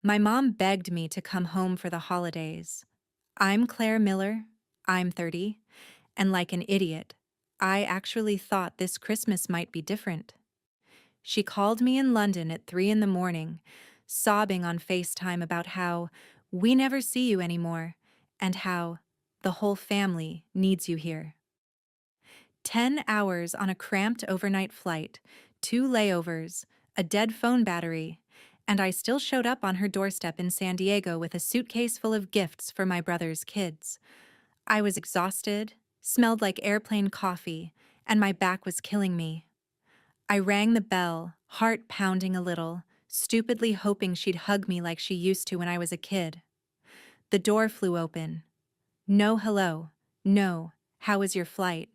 My mom begged me to come home for the holidays. I'm Claire Miller, I'm 30, and like an idiot, I actually thought this Christmas might be different. She called me in London at 3 in the morning, sobbing on FaceTime about how we never see you anymore and how the whole family needs you here. 10 hours on a cramped overnight flight, 2 layovers, a dead phone battery, and I still showed up on her doorstep in San Diego with a suitcase full of gifts for my brother's kids. I was exhausted, smelled like airplane coffee, and my back was killing me. I rang the bell, heart pounding a little, stupidly hoping she'd hug me like she used to when I was a kid. The door flew open. No hello. No, how was your flight?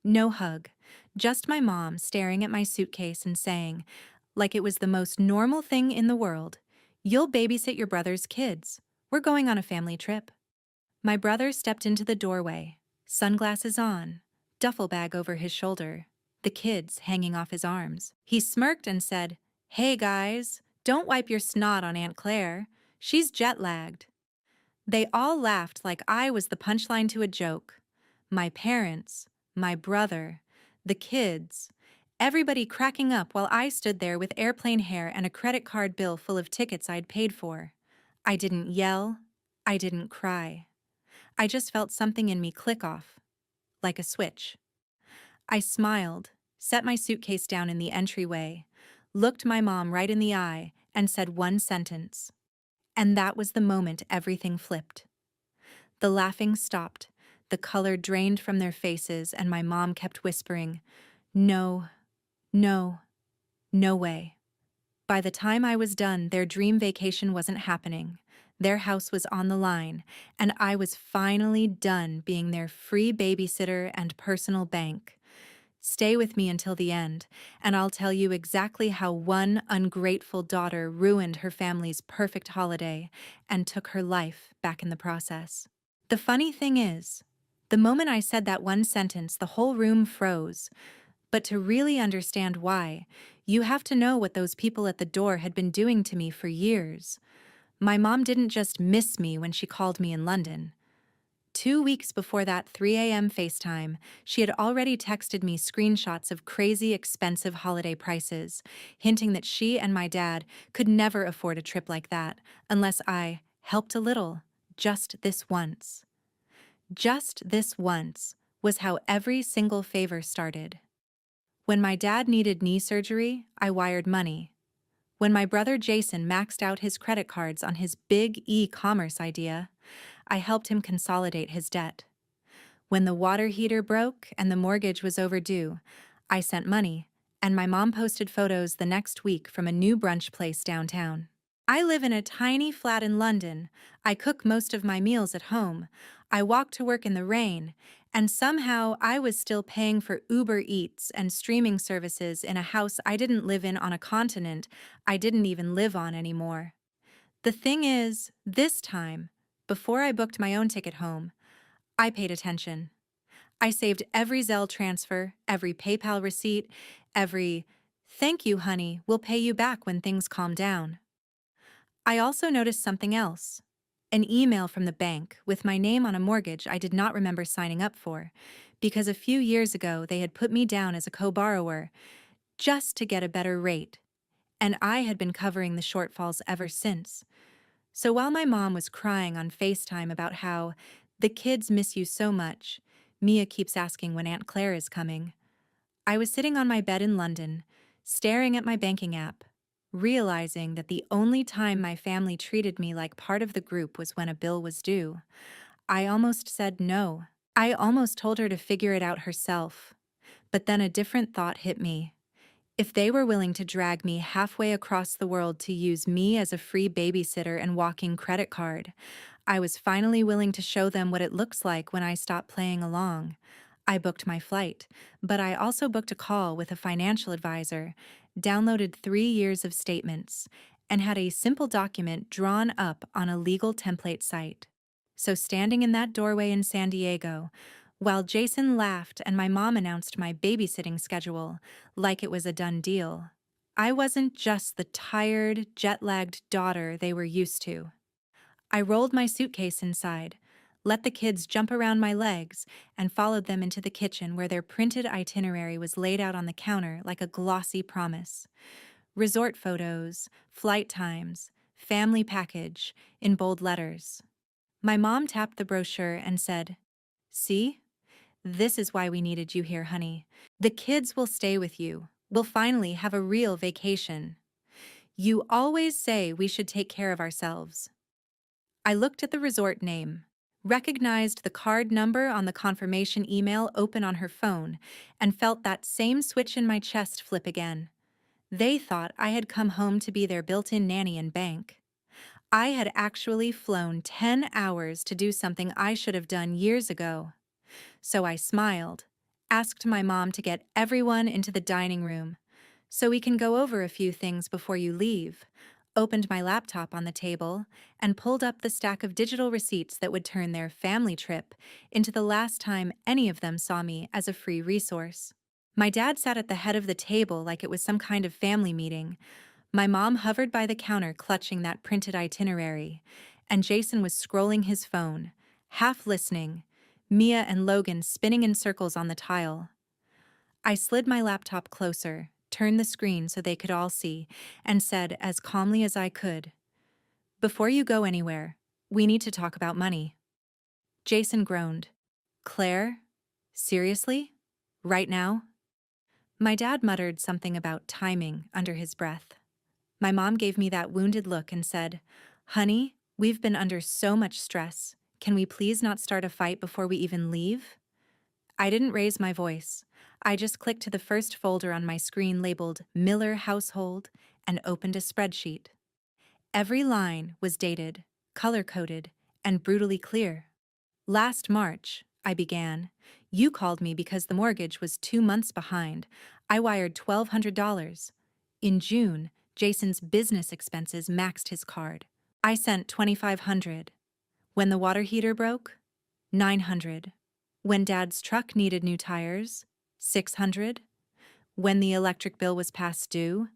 No hug, just my mom staring at my suitcase and saying, like it was the most normal thing in the world, "You'll babysit your brother's kids. We're going on a family trip." My brother stepped into the doorway, sunglasses on, duffel bag over his shoulder, the kids hanging off his arms. He smirked and said, "Hey guys, don't wipe your snot on Aunt Claire. She's jet-lagged." They all laughed like I was the punchline to a joke. My parents, my brother, the kids, everybody cracking up while I stood there with airplane hair and a credit card bill full of tickets I'd paid for. I didn't yell. I didn't cry. I just felt something in me click off, like a switch. I smiled, set my suitcase down in the entryway, looked my mom right in the eye, and said one sentence. And that was the moment everything flipped. The laughing stopped, the color drained from their faces, and my mom kept whispering, "No, no, no way." By the time I was done, their dream vacation wasn't happening. Their house was on the line, and I was finally done being their free babysitter and personal bank. Stay with me until the end, and I'll tell you exactly how one ungrateful daughter ruined her family's perfect holiday and took her life back in the process. The funny thing is, the moment I said that one sentence, the whole room froze. But to really understand why, you have to know what those people at the door had been doing to me for years. My mom didn't just miss me when she called me in London. 2 weeks before that 3 a.m. FaceTime, she had already texted me screenshots of crazy expensive holiday prices, hinting that she and my dad could never afford a trip like that unless I helped a little, just this once. Just this once was how every single favor started. When my dad needed knee surgery, I wired money. When my brother Jason maxed out his credit cards on his big e-commerce idea, I helped him consolidate his debt. When the water heater broke and the mortgage was overdue, I sent money, and my mom posted photos the next week from a new brunch place downtown. I live in a tiny flat in London. I cook most of my meals at home. I walk to work in the rain, and somehow I was still paying for Uber Eats and streaming services in a house I didn't live in on a continent I didn't even live on anymore. The thing is, this time, before I booked my own ticket home, I paid attention. I saved every Zelle transfer, every PayPal receipt, every "thank you, honey, we'll pay you back when things calm down." I also noticed something else. An email from the bank with my name on a mortgage I did not remember signing up for, because a few years ago they had put me down as a co-borrower just to get a better rate, and I had been covering the shortfalls ever since. So while my mom was crying on FaceTime about how the kids miss you so much, Mia keeps asking when Aunt Claire is coming, I was sitting on my bed in London, staring at my banking app, realizing that the only time my family treated me like part of the group was when a bill was due. I almost said no. I almost told her to figure it out herself. But then a different thought hit me. If they were willing to drag me halfway across the world to use me as a free babysitter and walking credit card, I was finally willing to show them what it looks like when I stop playing along. I booked my flight, but I also booked a call with a financial advisor, downloaded 3 years of statements, and had a simple document drawn up on a legal template site. So standing in that doorway in San Diego, while Jason laughed and my mom announced my babysitting schedule like it was a done deal, I wasn't just the tired, jet-lagged daughter they were used to. I rolled my suitcase inside, let the kids jump around my legs, and followed them into the kitchen where their printed itinerary was laid out on the counter like a glossy promise. Resort photos, flight times, family package, in bold letters. My mom tapped the brochure and said, "See? This is why we needed you here, honey. The kids will stay with you. We'll finally have a real vacation. You always say we should take care of ourselves." I looked at the resort name, recognized the card number on the confirmation email open on her phone, and felt that same switch in my chest flip again. They thought I had come home to be their built-in nanny and bank. I had actually flown 10 hours to do something I should have done years ago. So I smiled, asked my mom to get everyone into the dining room, "So we can go over a few things before you leave," opened my laptop on the table, and pulled up the stack of digital receipts that would turn their family trip into the last time any of them saw me as a free resource. My dad sat at the head of the table like it was some kind of family meeting. My mom hovered by the counter clutching that printed itinerary, and Jason was scrolling his phone, half listening, Mia and Logan spinning in circles on the tile. I slid my laptop closer, turned the screen so they could all see, and said as calmly as I could, "Before you go anywhere, we need to talk about money." Jason groaned. "Claire? Seriously? Right now?" My dad muttered something about timing under his breath. My mom gave me that wounded look and said, "Honey, we've been under so much stress. Can we please not start a fight before we even leave?" I didn't raise my voice. I just clicked to the first folder on my screen labeled Miller Household and opened a spreadsheet. Every line was dated, color-coded, and brutally clear. "Last March," I began, "you called me because the mortgage was 2 months behind. I wired $1,200. In June, Jason's business expenses maxed his card. I sent $2,500. When the water heater broke, $900. When Dad's truck needed new tires, $600. When the electric bill was past due,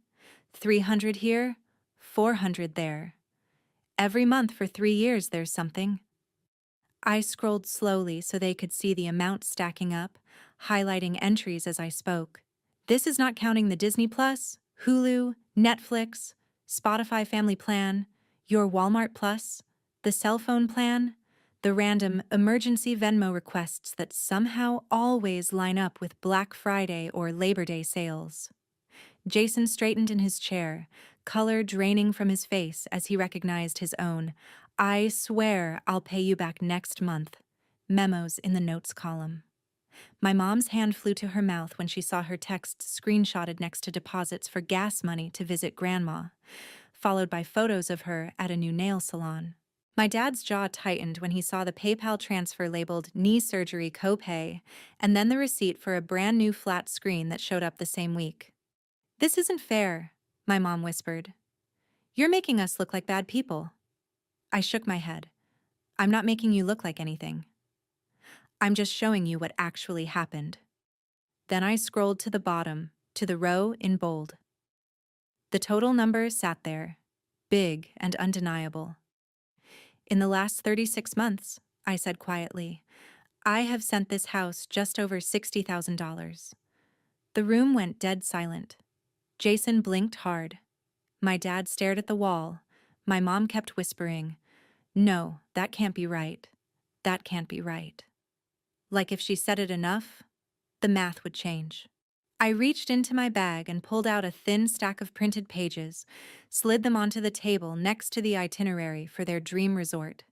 $300 here, $400 there. Every month for 3 years there's something." I scrolled slowly so they could see the amount stacking up, highlighting entries as I spoke. This is not counting the Disney Plus, Hulu, Netflix, Spotify Family Plan, your Walmart Plus, the cell phone plan, the random emergency Venmo requests that somehow always line up with Black Friday or Labor Day sales. Jason straightened in his chair, color draining from his face as he recognized his own "I swear I'll pay you back next month" memos in the notes column. My mom's hand flew to her mouth when she saw her text screenshotted next to deposits for gas money to visit Grandma, followed by photos of her at a new nail salon. My dad's jaw tightened when he saw the PayPal transfer labeled knee surgery copay, and then the receipt for a brand new flat screen that showed up the same week. "This isn't fair," my mom whispered. "You're making us look like bad people." I shook my head. "I'm not making you look like anything. I'm just showing you what actually happened." Then I scrolled to the bottom, to the row in bold. The total number sat there, big and undeniable. "In the last 36 months, I said quietly, "I have sent this house just over $60,000. The room went dead silent. Jason blinked hard. My dad stared at the wall. My mom kept whispering, "No, that can't be right. That can't be right." Like if she said it enough, the math would change. I reached into my bag and pulled out a thin stack of printed pages, slid them onto the table next to the itinerary for their dream resort.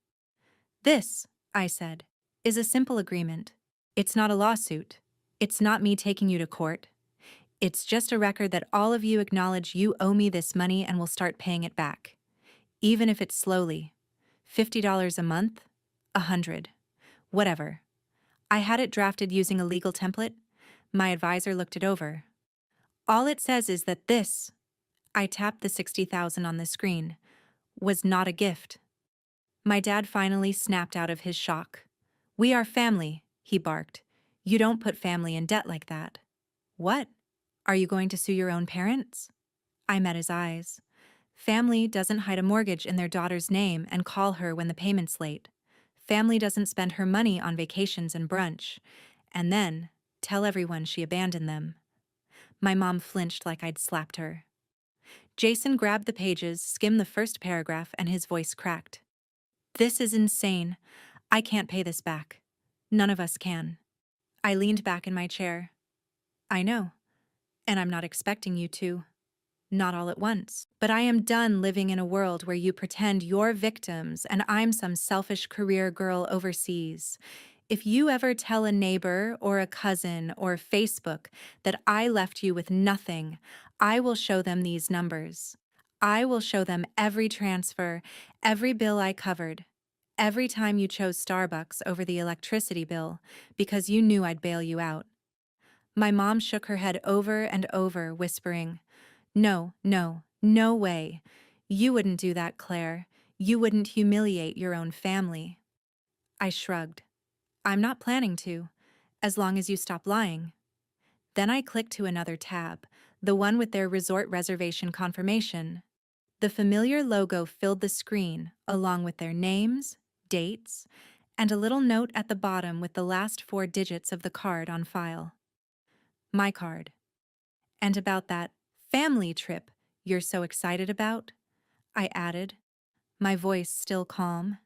"This," I said, "is a simple agreement. It's not a lawsuit. It's not me taking you to court. It's just a record that all of you acknowledge you owe me this money and will start paying it back. Even if it's slowly. $50 a month? 100. Whatever." I had it drafted using a legal template. My advisor looked it over. "All it says is that this," I tapped the 60,000 on the screen, "was not a gift." My dad finally snapped out of his shock. "We are family," he barked. "You don't put family in debt like that." "What? Are you going to sue your own parents?" I met his eyes. Family doesn't hide a mortgage in their daughter's name and call her when the payment's late. Family doesn't spend her money on vacations and brunch, and then tell everyone she abandoned them. My mom flinched like I'd slapped her. Jason grabbed the pages, skimmed the first paragraph, and his voice cracked. This is insane. I can't pay this back. None of us can. I leaned back in my chair. I know, and I'm not expecting you to. Not all at once. But I am done living in a world where you pretend you're victims and I'm some selfish career girl overseas. If you ever tell a neighbor or a cousin or Facebook that I left you with nothing, I will show them these numbers. I will show them every transfer, every bill I covered, every time you chose Starbucks over the electricity bill because you knew I'd bail you out. My mom shook her head over and over, whispering, no, no, no way. You wouldn't do that, Claire. You wouldn't humiliate your own family. I shrugged. I'm not planning to, as long as you stop lying. Then I clicked to another tab, the one with their resort reservation confirmation. The familiar logo filled the screen, along with their names, dates, and a little note at the bottom with the last 4 digits of the card on file. My card. And about that family trip you're so excited about, I added, my voice still calm.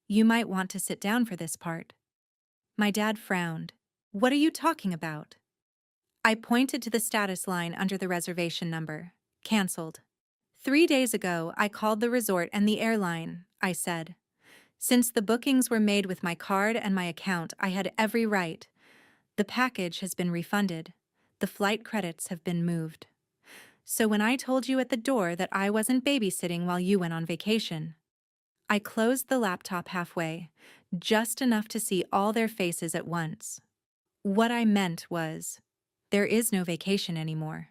You might want to sit down for this part. My dad frowned. What are you talking about? I pointed to the status line under the reservation number. Cancelled. 3 days ago, I called the resort and the airline, I said. Since the bookings were made with my card and my account, I had every right. The package has been refunded. The flight credits have been moved. So when I told you at the door that I wasn't babysitting while you went on vacation, I closed the laptop halfway, just enough to see all their faces at once. What I meant was, there is no vacation anymore.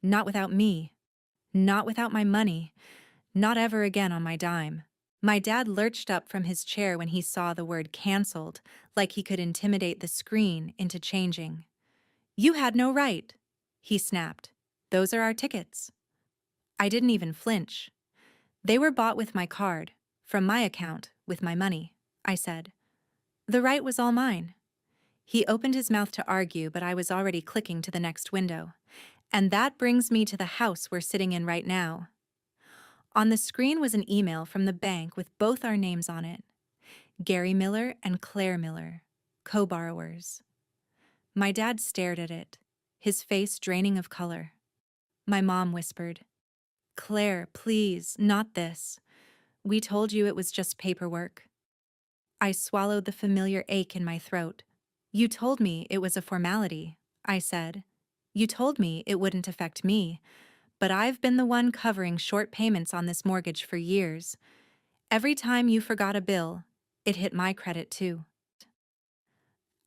Not without me. Not without my money. Not ever again on my dime. My dad lurched up from his chair when he saw the word canceled, like he could intimidate the screen into changing. You had no right, he snapped. Those are our tickets. I didn't even flinch. They were bought with my card, from my account, with my money, I said. The right was all mine. He opened his mouth to argue, but I was already clicking to the next window. And that brings me to the house we're sitting in right now. On the screen was an email from the bank with both our names on it. Gary Miller and Claire Miller, co-borrowers. My dad stared at it, his face draining of color. My mom whispered, Claire, please, not this. We told you it was just paperwork. I swallowed the familiar ache in my throat. You told me it was a formality, I said. You told me it wouldn't affect me, but I've been the one covering short payments on this mortgage for years. Every time you forgot a bill, it hit my credit too.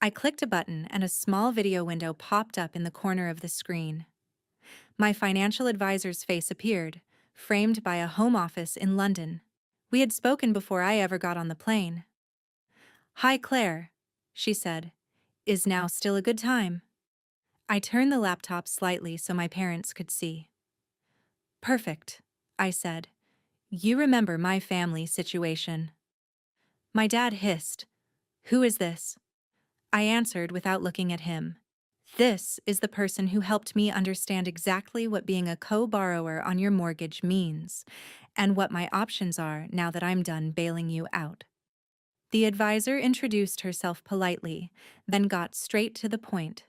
I clicked a button and a small video window popped up in the corner of the screen. My financial advisor's face appeared, framed by a home office in London. We had spoken before I ever got on the plane. Hi, Claire, she said. Is now still a good time? I turned the laptop slightly so my parents could see. Perfect, I said. You remember my family situation. My dad hissed. Who is this? I answered without looking at him. This is the person who helped me understand exactly what being a co-borrower on your mortgage means, and what my options are now that I'm done bailing you out. The advisor introduced herself politely, then got straight to the point.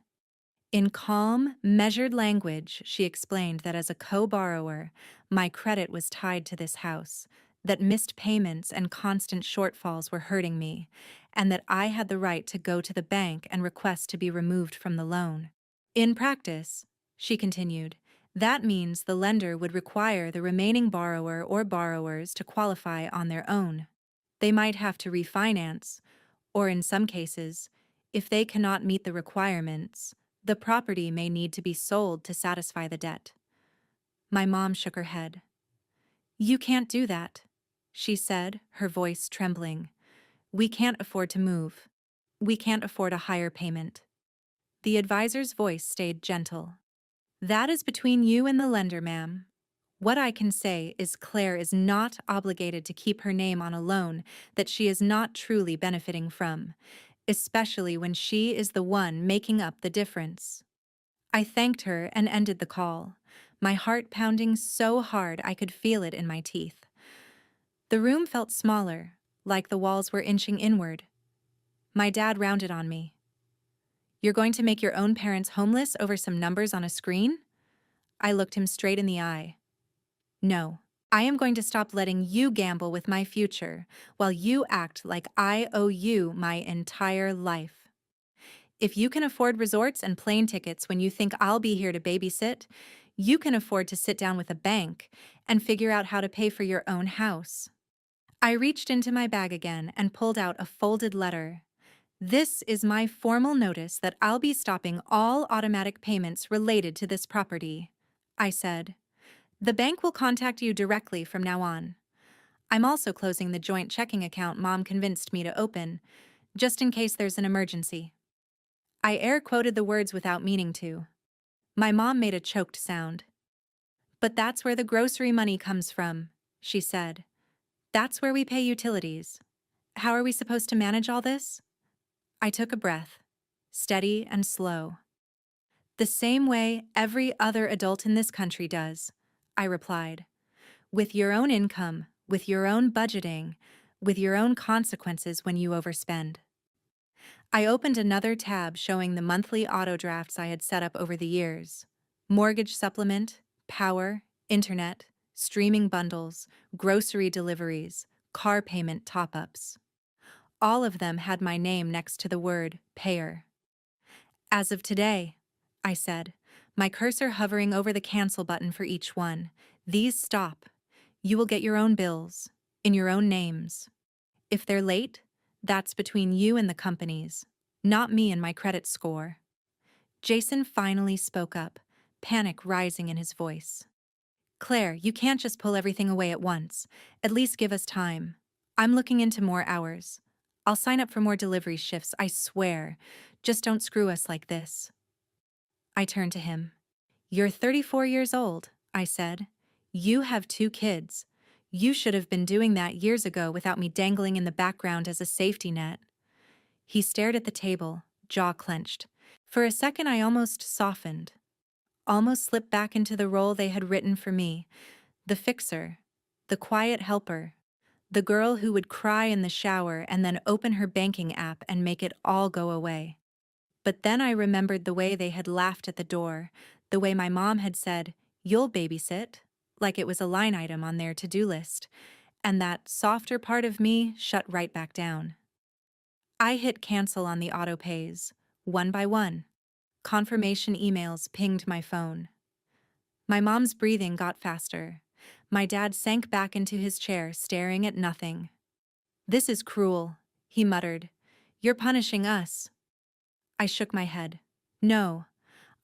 In calm, measured language, she explained that as a co-borrower, my credit was tied to this house, that missed payments and constant shortfalls were hurting me, and that I had the right to go to the bank and request to be removed from the loan. In practice, she continued, that means the lender would require the remaining borrower or borrowers to qualify on their own. They might have to refinance, or in some cases, if they cannot meet the requirements, the property may need to be sold to satisfy the debt. My mom shook her head. You can't do that, she said, her voice trembling. We can't afford to move. We can't afford a higher payment. The advisor's voice stayed gentle. That is between you and the lender, ma'am. What I can say is Claire is not obligated to keep her name on a loan that she is not truly benefiting from, especially when she is the one making up the difference. I thanked her and ended the call, my heart pounding so hard I could feel it in my teeth. The room felt smaller, like the walls were inching inward. My dad rounded on me. You're going to make your own parents homeless over some numbers on a screen? I looked him straight in the eye. No, I am going to stop letting you gamble with my future while you act like I owe you my entire life. If you can afford resorts and plane tickets when you think I'll be here to babysit, you can afford to sit down with a bank and figure out how to pay for your own house. I reached into my bag again and pulled out a folded letter. This is my formal notice that I'll be stopping all automatic payments related to this property, I said. The bank will contact you directly from now on. I'm also closing the joint checking account Mom convinced me to open, just in case there's an emergency. I air quoted the words without meaning to. My mom made a choked sound. But that's where the grocery money comes from, she said. That's where we pay utilities. How are we supposed to manage all this? I took a breath, steady and slow. The same way every other adult in this country does, I replied. With your own income, with your own budgeting, with your own consequences when you overspend. I opened another tab showing the monthly auto drafts I had set up over the years. Mortgage supplement, power, internet, streaming bundles, grocery deliveries, car payment top-ups. All of them had my name next to the word payer. As of today, I said, my cursor hovering over the cancel button for each one, these stop. You will get your own bills, in your own names. If they're late, that's between you and the companies, not me and my credit score. Jason finally spoke up, panic rising in his voice. Claire, you can't just pull everything away at once. At least give us time. I'm looking into more hours. I'll sign up for more delivery shifts, I swear. Just don't screw us like this. I turned to him. You're 34 years old, I said. You have 2 kids. You should have been doing that years ago without me dangling in the background as a safety net. He stared at the table, jaw clenched. For a second I almost softened, almost slipped back into the role they had written for me, the fixer, the quiet helper, the girl who would cry in the shower and then open her banking app and make it all go away. But then I remembered the way they had laughed at the door, the way my mom had said, "You'll babysit," like it was a line item on their to-do list, and that softer part of me shut right back down. I hit cancel on the auto pays, one by one. Confirmation emails pinged my phone. My mom's breathing got faster. My dad sank back into his chair, staring at nothing. This is cruel, he muttered. You're punishing us. I shook my head. No,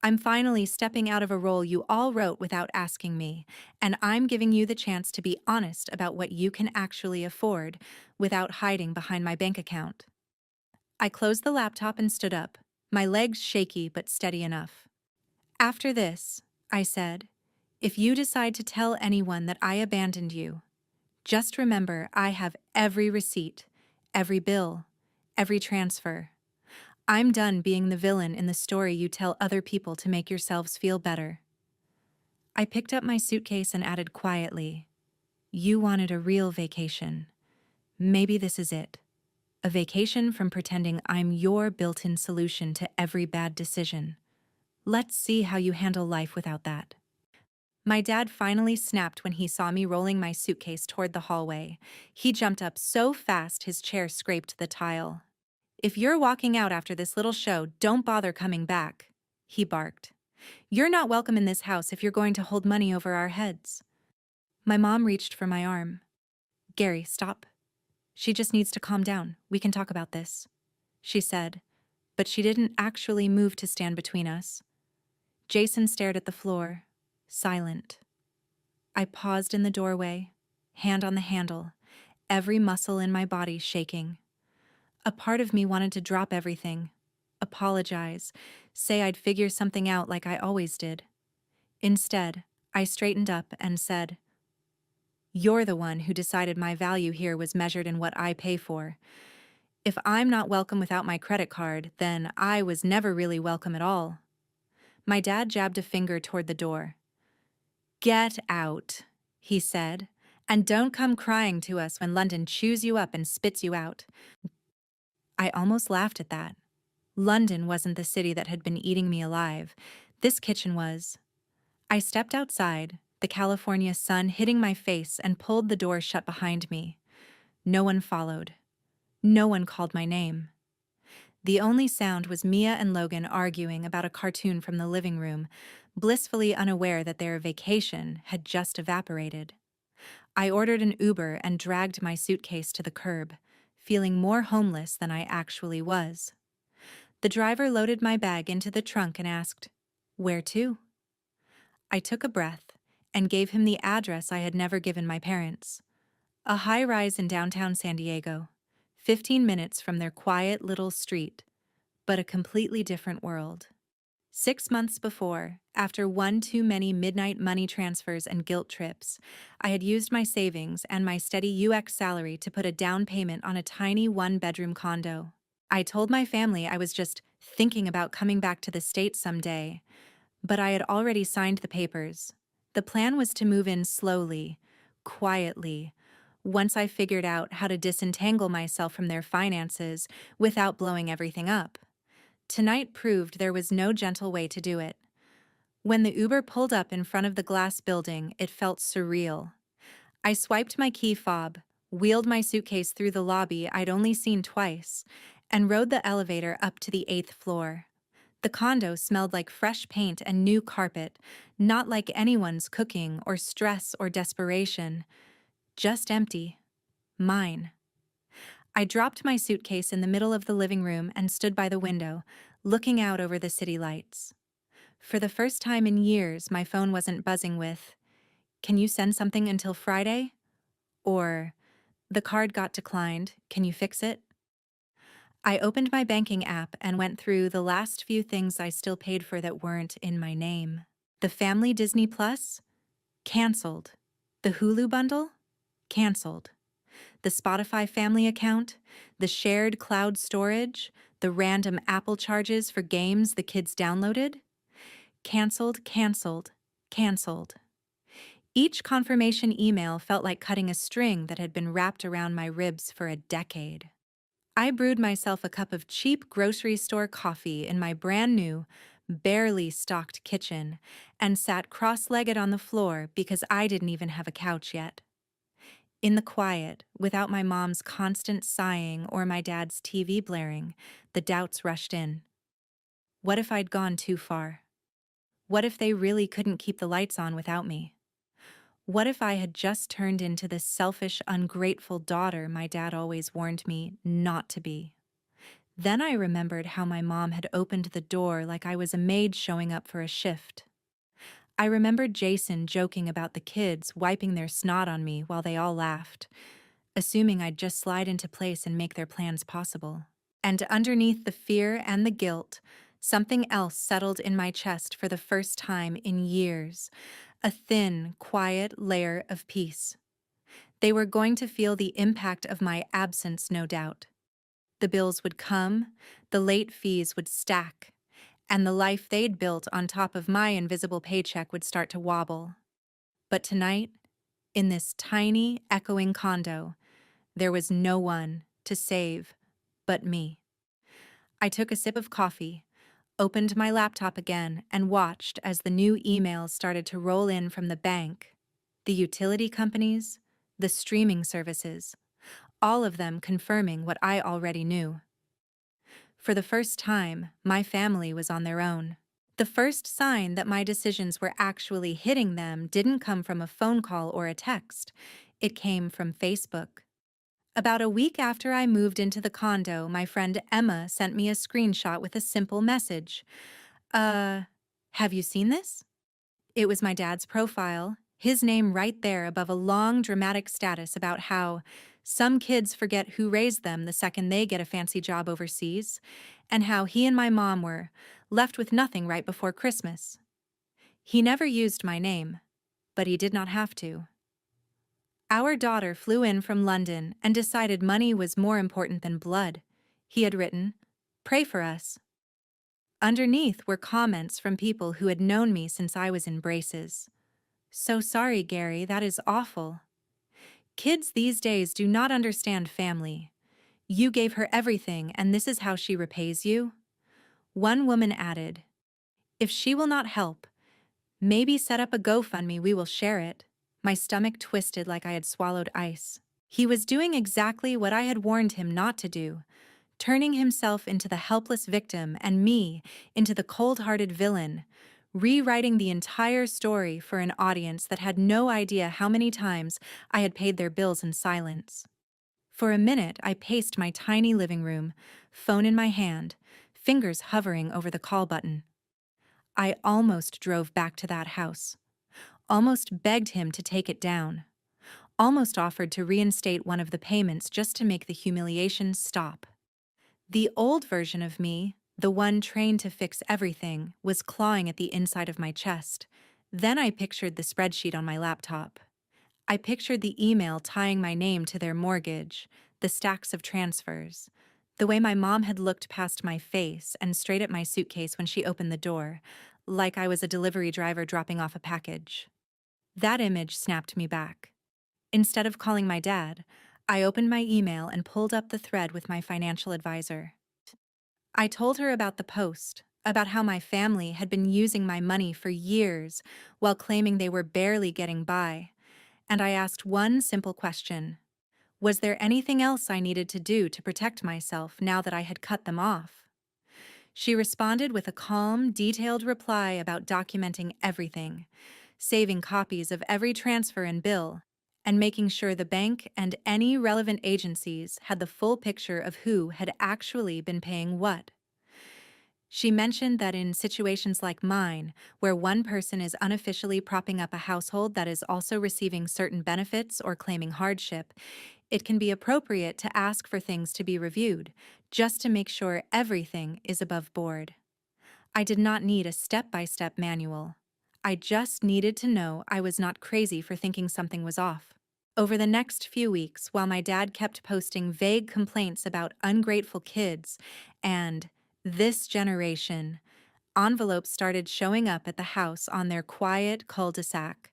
I'm finally stepping out of a role you all wrote without asking me, and I'm giving you the chance to be honest about what you can actually afford without hiding behind my bank account. I closed the laptop and stood up, my legs shaky but steady enough. After this, I said, if you decide to tell anyone that I abandoned you, just remember I have every receipt, every bill, every transfer. I'm done being the villain in the story you tell other people to make yourselves feel better. I picked up my suitcase and added quietly, you wanted a real vacation. Maybe this is it. A vacation from pretending I'm your built-in solution to every bad decision. Let's see how you handle life without that. My dad finally snapped when he saw me rolling my suitcase toward the hallway. He jumped up so fast his chair scraped the tile. If you're walking out after this little show, don't bother coming back, he barked. You're not welcome in this house if you're going to hold money over our heads. My mom reached for my arm. Gary, stop. She just needs to calm down. We can talk about this, she said, but she didn't actually move to stand between us. Jason stared at the floor, silent. I paused in the doorway, hand on the handle, every muscle in my body shaking. A part of me wanted to drop everything, apologize, say I'd figure something out like I always did. Instead, I straightened up and said, "You're the one who decided my value here was measured in what I pay for. If I'm not welcome without my credit card, then I was never really welcome at all." My dad jabbed a finger toward the door. "Get out," he said, "and don't come crying to us when London chews you up and spits you out." I almost laughed at that. London wasn't the city that had been eating me alive. This kitchen was. I stepped outside, the California sun hitting my face, and pulled the door shut behind me. No one followed. No one called my name. The only sound was Mia and Logan arguing about a cartoon from the living room, blissfully unaware that their vacation had just evaporated. I ordered an Uber and dragged my suitcase to the curb, feeling more homeless than I actually was. The driver loaded my bag into the trunk and asked, "Where to?" I took a breath and gave him the address I had never given my parents. A high-rise in downtown San Diego, 15 minutes from their quiet little street, but a completely different world. 6 months before, after one too many midnight money transfers and guilt trips, I had used my savings and my steady UX salary to put a down payment on a tiny one-bedroom condo. I told my family I was just thinking about coming back to the States someday, but I had already signed the papers. The plan was to move in slowly, quietly, once I figured out how to disentangle myself from their finances without blowing everything up. Tonight proved there was no gentle way to do it. When the Uber pulled up in front of the glass building, it felt surreal. I swiped my key fob, wheeled my suitcase through the lobby I'd only seen twice, and rode the elevator up to the 8th floor. The condo smelled like fresh paint and new carpet, not like anyone's cooking or stress or desperation. Just empty. Mine. I dropped my suitcase in the middle of the living room and stood by the window, looking out over the city lights. For the first time in years, my phone wasn't buzzing with, "Can you send something until Friday?" Or, "The card got declined, can you fix it?" I opened my banking app and went through the last few things I still paid for that weren't in my name. The family Disney Plus? Canceled. The Hulu bundle? Canceled. The Spotify family account? The shared cloud storage? The random Apple charges for games the kids downloaded? Canceled, canceled, canceled. Each confirmation email felt like cutting a string that had been wrapped around my ribs for a decade. I brewed myself a cup of cheap grocery store coffee in my brand new, barely stocked kitchen and sat cross-legged on the floor because I didn't even have a couch yet. In the quiet, without my mom's constant sighing or my dad's TV blaring, the doubts rushed in. What if I'd gone too far? What if they really couldn't keep the lights on without me? What if I had just turned into the selfish, ungrateful daughter my dad always warned me not to be? Then I remembered how my mom had opened the door like I was a maid showing up for a shift. I remembered Jason joking about the kids wiping their snot on me while they all laughed, assuming I'd just slide into place and make their plans possible. And underneath the fear and the guilt, something else settled in my chest for the first time in years, a thin, quiet layer of peace. They were going to feel the impact of my absence, no doubt. The bills would come, the late fees would stack, and the life they'd built on top of my invisible paycheck would start to wobble. But tonight, in this tiny, echoing condo, there was no one to save but me. I took a sip of coffee, opened my laptop again, and watched as the new emails started to roll in from the bank, the utility companies, the streaming services, all of them confirming what I already knew. For the first time, my family was on their own. The first sign that my decisions were actually hitting them didn't come from a phone call or a text. It came from Facebook. About a week after I moved into the condo, my friend Emma sent me a screenshot with a simple message. Have you seen this?" It was my dad's profile, his name right there above a long, dramatic status about how some kids forget who raised them the second they get a fancy job overseas, and how he and my mom were left with nothing right before Christmas. He never used my name, but he did not have to. Our daughter flew in from London and decided money was more important than blood. He had written, "Pray for us." Underneath were comments from people who had known me since I was in braces. "So sorry, Gary, that is awful. Kids these days do not understand family. You gave her everything, and this is how she repays you?" One woman added, "If she will not help, maybe set up a GoFundMe, we will share it." My stomach twisted like I had swallowed ice. He was doing exactly what I had warned him not to do, turning himself into the helpless victim and me into the cold-hearted villain, rewriting the entire story for an audience that had no idea how many times I had paid their bills in silence. For a minute, I paced my tiny living room, phone in my hand, fingers hovering over the call button. I almost drove back to that house, almost begged him to take it down, almost offered to reinstate one of the payments just to make the humiliation stop. The old version of me, the one trained to fix everything, was clawing at the inside of my chest. Then I pictured the spreadsheet on my laptop. I pictured the email tying my name to their mortgage, the stacks of transfers, the way my mom had looked past my face and straight at my suitcase when she opened the door, like I was a delivery driver dropping off a package. That image snapped me back. Instead of calling my dad, I opened my email and pulled up the thread with my financial advisor. I told her about the post, about how my family had been using my money for years while claiming they were barely getting by, and I asked one simple question. Was there anything else I needed to do to protect myself now that I had cut them off? She responded with a calm, detailed reply about documenting everything, saving copies of every transfer and bill, and making sure the bank and any relevant agencies had the full picture of who had actually been paying what. She mentioned that in situations like mine, where one person is unofficially propping up a household that is also receiving certain benefits or claiming hardship, it can be appropriate to ask for things to be reviewed, just to make sure everything is above board. I did not need a step-by-step manual. I just needed to know I was not crazy for thinking something was off. Over the next few weeks, while my dad kept posting vague complaints about ungrateful kids and this generation, envelopes started showing up at the house on their quiet cul-de-sac.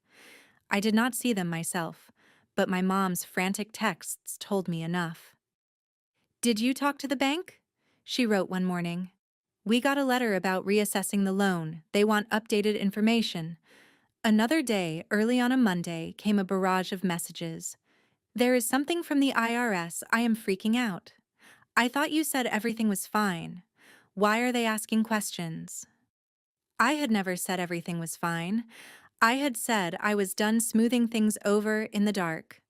I did not see them myself, but my mom's frantic texts told me enough. "Did you talk to the bank?" She wrote one morning. "We got a letter about reassessing the loan. They want updated information." Another day, early on a Monday, came a barrage of messages. "There is something from the IRS. I am freaking out. I thought you said everything was fine. Why are they asking questions?" I had never said everything was fine. I had said I was done smoothing things over in the dark.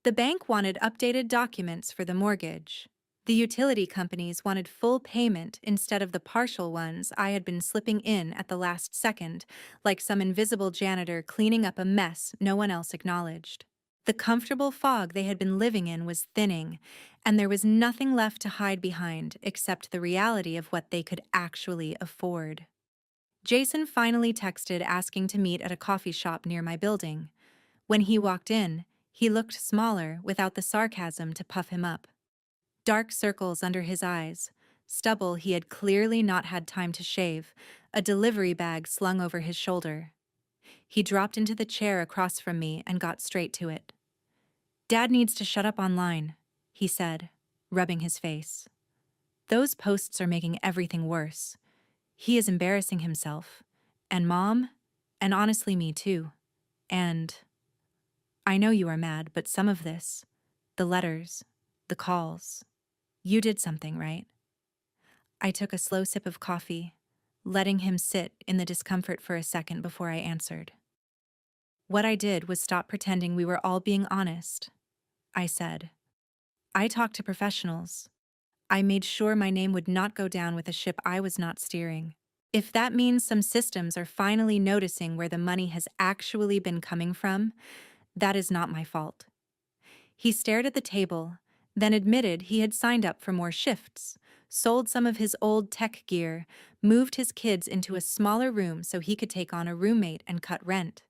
The bank wanted updated documents for the mortgage. The utility companies wanted full payment instead of the partial ones I had been slipping in at the last second, like some invisible janitor cleaning up a mess no one else acknowledged. The comfortable fog they had been living in was thinning, and there was nothing left to hide behind except the reality of what they could actually afford. Jason finally texted asking to meet at a coffee shop near my building. When he walked in, he looked smaller without the sarcasm to puff him up. Dark circles under his eyes, stubble he had clearly not had time to shave, a delivery bag slung over his shoulder. He dropped into the chair across from me and got straight to it. "Dad needs to shut up online," he said, rubbing his face. "Those posts are making everything worse. He is embarrassing himself. And Mom, and honestly me too. And I know you are mad, but some of this, the letters, the calls, you did something, right?" I took a slow sip of coffee, letting him sit in the discomfort for a second before I answered. "What I did was stop pretending we were all being honest," I said. "I talked to professionals. I made sure my name would not go down with a ship I was not steering. If that means some systems are finally noticing where the money has actually been coming from, that is not my fault." He stared at the table, then admitted he had signed up for more shifts, sold some of his old tech gear, moved his kids into a smaller room so he could take on a roommate and cut rent.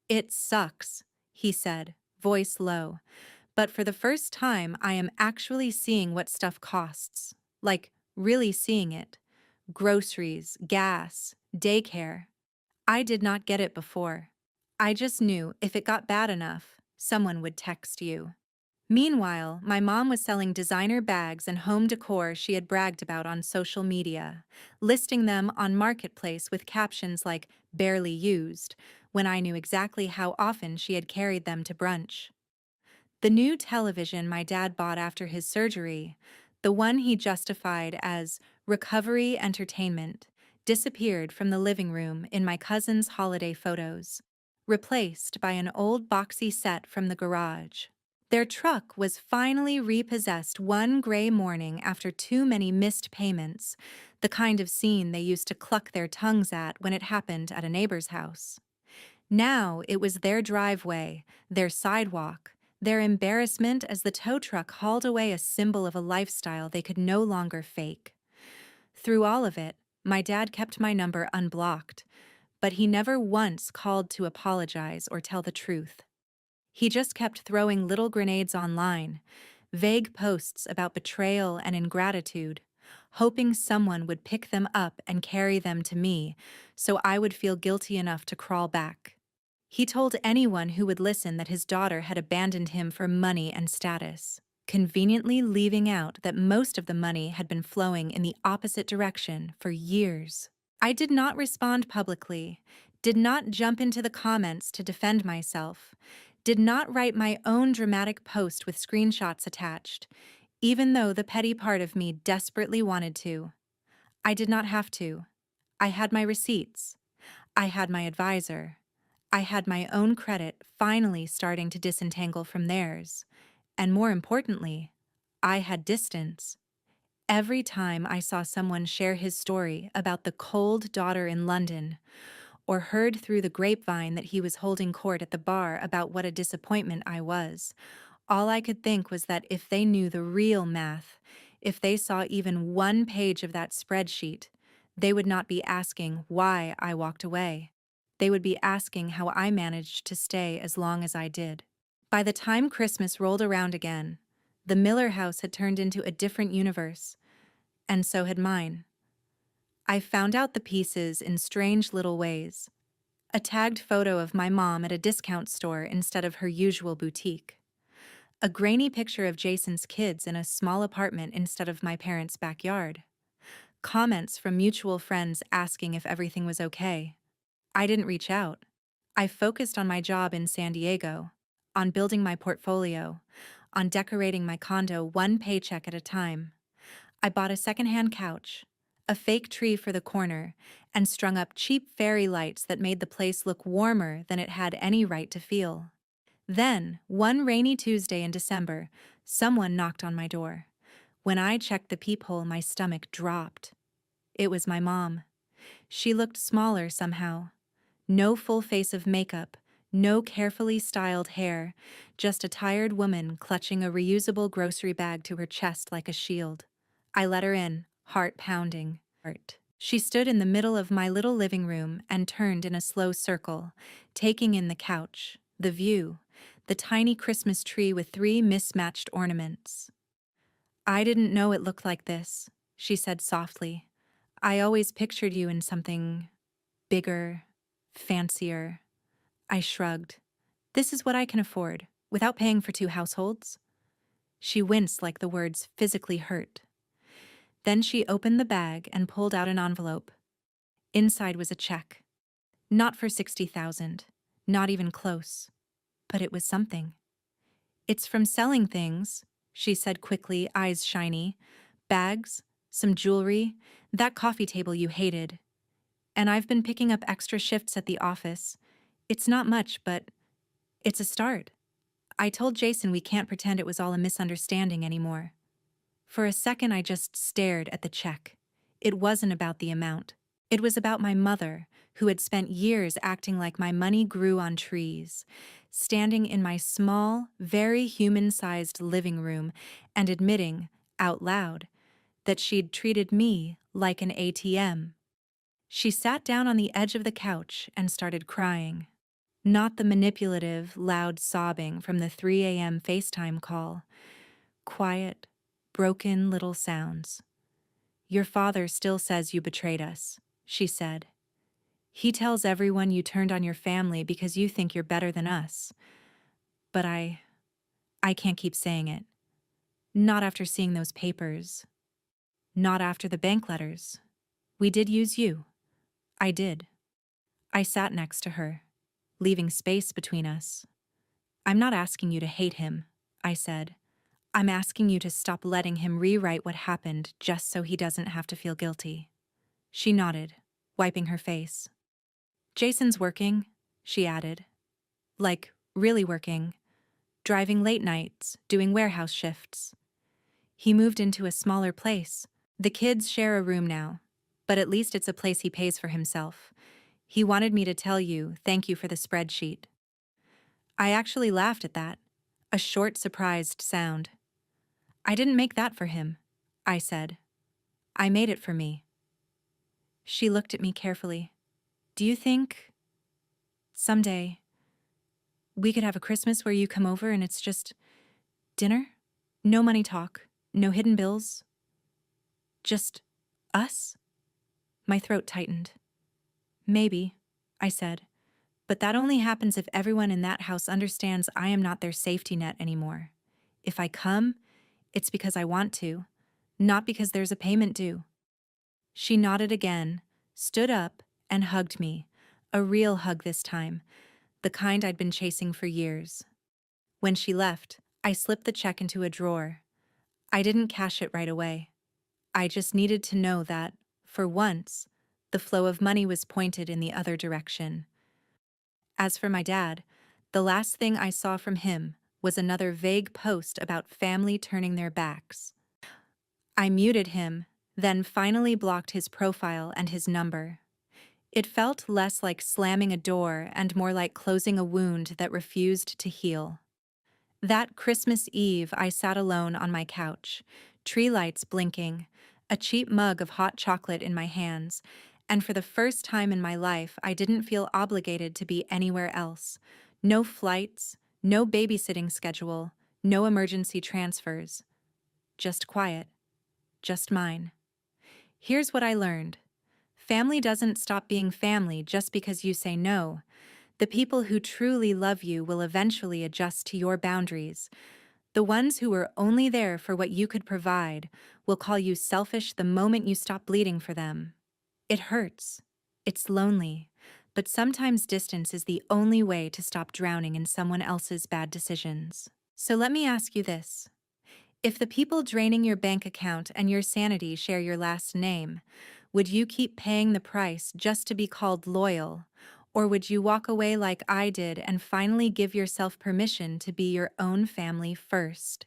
"It sucks," he said, voice low, "but for the first time I am actually seeing what stuff costs. Like, really seeing it. Groceries, gas, daycare. I did not get it before. I just knew if it got bad enough, someone would text you." Meanwhile, my mom was selling designer bags and home decor she had bragged about on social media, listing them on Marketplace with captions like "barely used," when I knew exactly how often she had carried them to brunch. The new television my dad bought after his surgery, the one he justified as recovery entertainment, disappeared from the living room in my cousin's holiday photos, replaced by an old boxy set from the garage. Their truck was finally repossessed one gray morning after too many missed payments, the kind of scene they used to cluck their tongues at when it happened at a neighbor's house. Now it was their driveway, their sidewalk, their embarrassment as the tow truck hauled away a symbol of a lifestyle they could no longer fake. Through all of it, my dad kept my number unblocked, but he never once called to apologize or tell the truth. He just kept throwing little grenades online, vague posts about betrayal and ingratitude, hoping someone would pick them up and carry them to me so I would feel guilty enough to crawl back. He told anyone who would listen that his daughter had abandoned him for money and status, conveniently leaving out that most of the money had been flowing in the opposite direction for years. I did not respond publicly, did not jump into the comments to defend myself, did not write my own dramatic post with screenshots attached, even though the petty part of me desperately wanted to. I did not have to. I had my receipts. I had my advisor. I had my own credit finally starting to disentangle from theirs. And more importantly, I had distance. Every time I saw someone share his story about the cold daughter in London, or heard through the grapevine that he was holding court at the bar about what a disappointment I was, all I could think was that if they knew the real math, if they saw even one page of that spreadsheet, they would not be asking why I walked away. They would be asking how I managed to stay as long as I did. By the time Christmas rolled around again, the Miller house had turned into a different universe, and so had mine. I found out the pieces in strange little ways. A tagged photo of my mom at a discount store instead of her usual boutique. A grainy picture of Jason's kids in a small apartment instead of my parents' backyard. Comments from mutual friends asking if everything was okay. I didn't reach out. I focused on my job in San Diego, on building my portfolio, on decorating my condo one paycheck at a time. I bought a secondhand couch, a fake tree for the corner, and strung up cheap fairy lights that made the place look warmer than it had any right to feel. Then, one rainy Tuesday in December, someone knocked on my door. When I checked the peephole, my stomach dropped. It was my mom. She looked smaller somehow. No full face of makeup, no carefully styled hair, just a tired woman clutching a reusable grocery bag to her chest like a shield. I let her in, heart pounding. She stood in the middle of my little living room and turned in a slow circle, taking in the couch, the view, the tiny Christmas tree with 3 mismatched ornaments. "I didn't know it looked like this," she said softly. "I always pictured you in something bigger, fancier." I shrugged. "This is what I can afford, without paying for 2 households." She winced like the words physically hurt. Then she opened the bag and pulled out an envelope. Inside was a check. Not for 60,000, not even close. But it was something. "It's from selling things," she said quickly, eyes shiny. "Bags, some jewelry, that coffee table you hated. And I've been picking up extra shifts at the office. It's not much, but it's a start. I told Jason we can't pretend it was all a misunderstanding anymore." For a second, I just stared at the check. It wasn't about the amount. It was about my mother, who had spent years acting like my money grew on trees, standing in my small, very human-sized living room and admitting, out loud, that she'd treated me like an ATM. She sat down on the edge of the couch and started crying. Not the manipulative, loud sobbing from the 3 a.m. FaceTime call. Quiet, broken little sounds. "Your father still says you betrayed us," she said. "He tells everyone you turned on your family because you think you're better than us. But I can't keep saying it. Not after seeing those papers. Not after the bank letters. We did use you. I did." I sat next to her, leaving space between us. "I'm not asking you to hate him," I said. "I'm asking you to stop letting him rewrite what happened just so he doesn't have to feel guilty." She nodded, wiping her face. "Jason's working," she added. "Like, really working. Driving late nights, doing warehouse shifts. He moved into a smaller place. The kids share a room now, but at least it's a place he pays for himself. He wanted me to tell you thank you for the spreadsheet." I actually laughed at that, a short, surprised sound. "I didn't make that for him," I said. "I made it for me." She looked at me carefully. "Do you think someday we could have a Christmas where you come over and it's just dinner? No money talk, no hidden bills. Just us?" My throat tightened. "Maybe," I said, "but that only happens if everyone in that house understands I am not their safety net anymore. If I come, it's because I want to, not because there's a payment due." She nodded again, stood up, and hugged me, a real hug this time, the kind I'd been chasing for years. When she left, I slipped the check into a drawer. I didn't cash it right away. I just needed to know that, for once, the flow of money was pointed in the other direction. As for my dad, the last thing I saw from him was another vague post about family turning their backs. I muted him, then finally blocked his profile and his number. It felt less like slamming a door and more like closing a wound that refused to heal. That Christmas Eve, I sat alone on my couch, tree lights blinking, a cheap mug of hot chocolate in my hands, and for the first time in my life, I didn't feel obligated to be anywhere else. No flights, no babysitting schedule, no emergency transfers. Just quiet. Just mine. Here's what I learned. Family doesn't stop being family just because you say no. The people who truly love you will eventually adjust to your boundaries. The ones who were only there for what you could provide will call you selfish the moment you stop bleeding for them. It hurts. It's lonely. But sometimes distance is the only way to stop drowning in someone else's bad decisions. So let me ask you this. If the people draining your bank account and your sanity share your last name, would you keep paying the price just to be called loyal? Or would you walk away like I did and finally give yourself permission to be your own family first?